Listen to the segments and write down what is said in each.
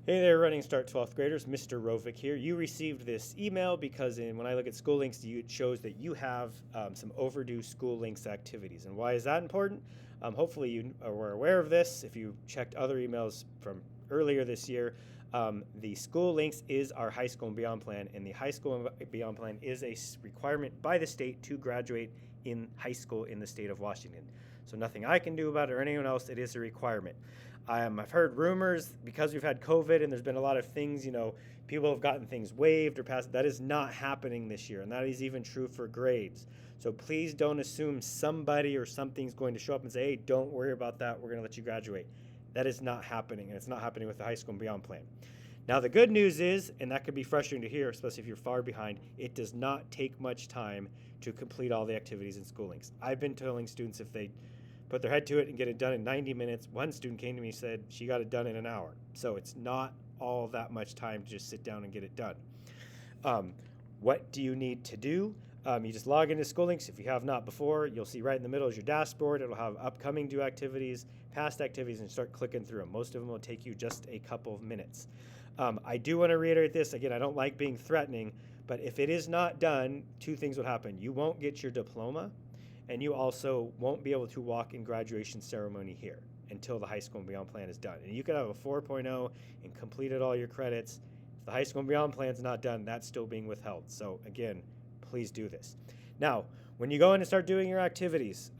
Hey there, Running Start 12th graders. Mr. Rovick here. You received this email because when I look at School Links, it shows that you have some overdue School Links activities. And why is that important? Hopefully you were aware of this. If you checked other emails from earlier this year, the School Links is our High School and Beyond plan, and the High School and Beyond plan is a requirement by the state to graduate in high school in the state of Washington. So nothing I can do about it or anyone else, it is a requirement. I've heard rumors because we've had COVID and there's been a lot of things, people have gotten things waived or passed. That is not happening this year, and that is even true for grades. So please don't assume somebody or something's going to show up and say, hey, don't worry about that. We're going to let you graduate. That is not happening, and it's not happening with the High School and Beyond plan. Now, the good news is, and that could be frustrating to hear, especially if you're far behind, it does not take much time to complete all the activities in School Links. I've been telling students if they put their head to it and get it done in 90 minutes. One student came to me and said she got it done in an hour. So it's not all that much time to just sit down and get it done. What do you need to do? You just log into School Links. If you have not before, you'll see right in the middle is your dashboard. It'll have upcoming due activities, past activities, and start clicking through them. Most of them will take you just a couple of minutes. I do want to reiterate this. Again, I don't like being threatening, but if it is not done, two things will happen. You won't get your diploma, and you also won't be able to walk in graduation ceremony here until the High School and Beyond plan is done. And you could have a 4.0 and completed all your credits. If the High School and Beyond plan is not done, that's still being withheld. So again, please do this. Now, when you go in and start doing your activities,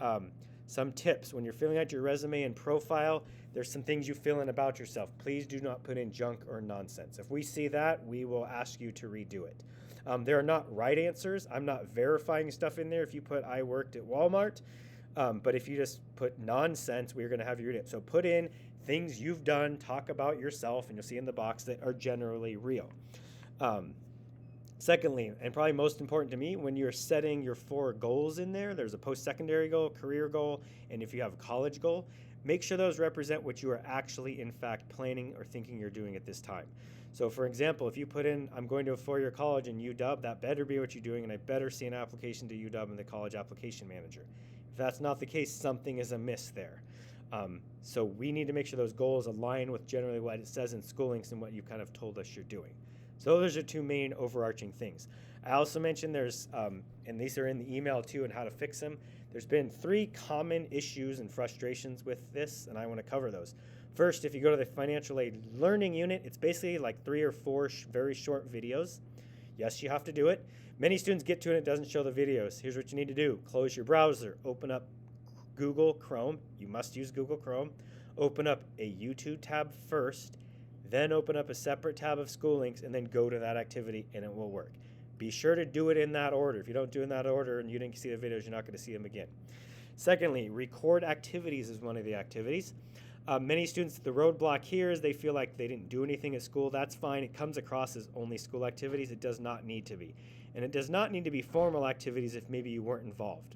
some tips. When you're filling out your resume and profile, there's some things you fill in about yourself. Please do not put in junk or nonsense. If we see that, we will ask you to redo it. There are not right answers. I'm not verifying stuff in there if you put I worked at Walmart. But if you just put nonsense, we're going to have you read it. So put in things you've done, talk about yourself, and you'll see in the box that are generally real. Secondly, and probably most important to me, when you're setting your 4 goals in there, there's a post-secondary goal, career goal, and if you have a college goal, make sure those represent what you are actually, in fact, planning or thinking you're doing at this time. So, for example, if you put in, I'm going to a 4-year college in UW, that better be what you're doing, and I better see an application to UW in the college application manager. If that's not the case, something is amiss there. So we need to make sure those goals align with generally what it says in School Links and what you kind of told us you're doing. So those are 2 main overarching things. I also mentioned there's, and these are in the email too, and how to fix them. There's been 3 common issues and frustrations with this, and I want to cover those. First, if you go to the financial aid learning unit, it's basically like 3 or 4 very short videos. Yes, you have to do it. Many students get to it and it doesn't show the videos. Here's what you need to do. Close your browser, open up Google Chrome. You must use Google Chrome. Open up a YouTube tab first, then open up a separate tab of School Links, and then go to that activity, and it will work. Be sure to do it in that order. If you don't do it in that order and you didn't see the videos, you're not going to see them again. Secondly, record activities is one of the activities. Many students, the roadblock here is they feel like they didn't do anything at school. That's fine. It comes across as only school activities. It does not need to be. And it does not need to be formal activities if maybe you weren't involved.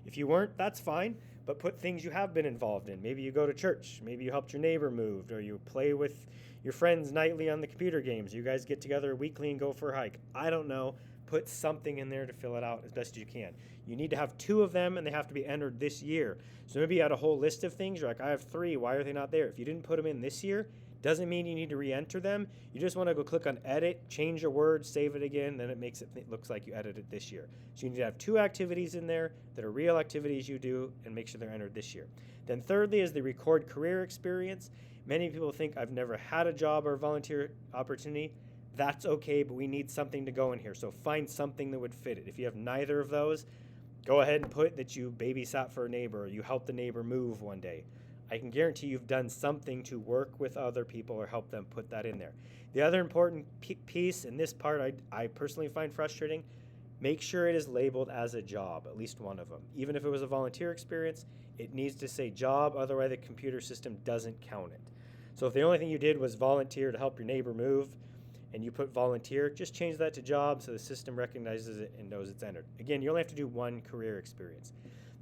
If you weren't, that's fine, but put things you have been involved in. Maybe you go to church. Maybe you helped your neighbor move, or you play with your friends nightly on the computer games. You guys get together weekly and go for a hike. I don't know. Put something in there to fill it out as best as you can. You need to have 2 of them, and they have to be entered this year. So maybe you had a whole list of things. You're like, I have 3. Why are they not there? If you didn't put them in this year, doesn't mean you need to re-enter them. You just want to go click on edit, change your word, save it again, then it makes it looks like you edited it this year. So you need to have 2 activities in there that are real activities you do and make sure they're entered this year. Then thirdly is the record career experience. Many people think I've never had a job or volunteer opportunity. That's okay, but we need something to go in here. So find something that would fit it. If you have neither of those, go ahead and put that you babysat for a neighbor or you helped the neighbor move one day. I can guarantee you've done something to work with other people or help them. Put that in there. The other important piece, and this part I personally find frustrating, make sure it is labeled as a job, at least one of them. Even if it was a volunteer experience, it needs to say job, otherwise the computer system doesn't count it. So if the only thing you did was volunteer to help your neighbor move, and you put volunteer, just change that to job so the system recognizes it and knows it's entered. Again, you only have to do 1 career experience.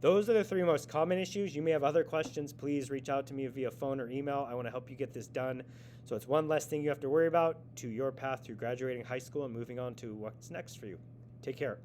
Those are the 3 most common issues. You may have other questions. Please reach out to me via phone or email. I want to help you get this done. So it's one less thing you have to worry about to your path to graduating high school and moving on to what's next for you. Take care.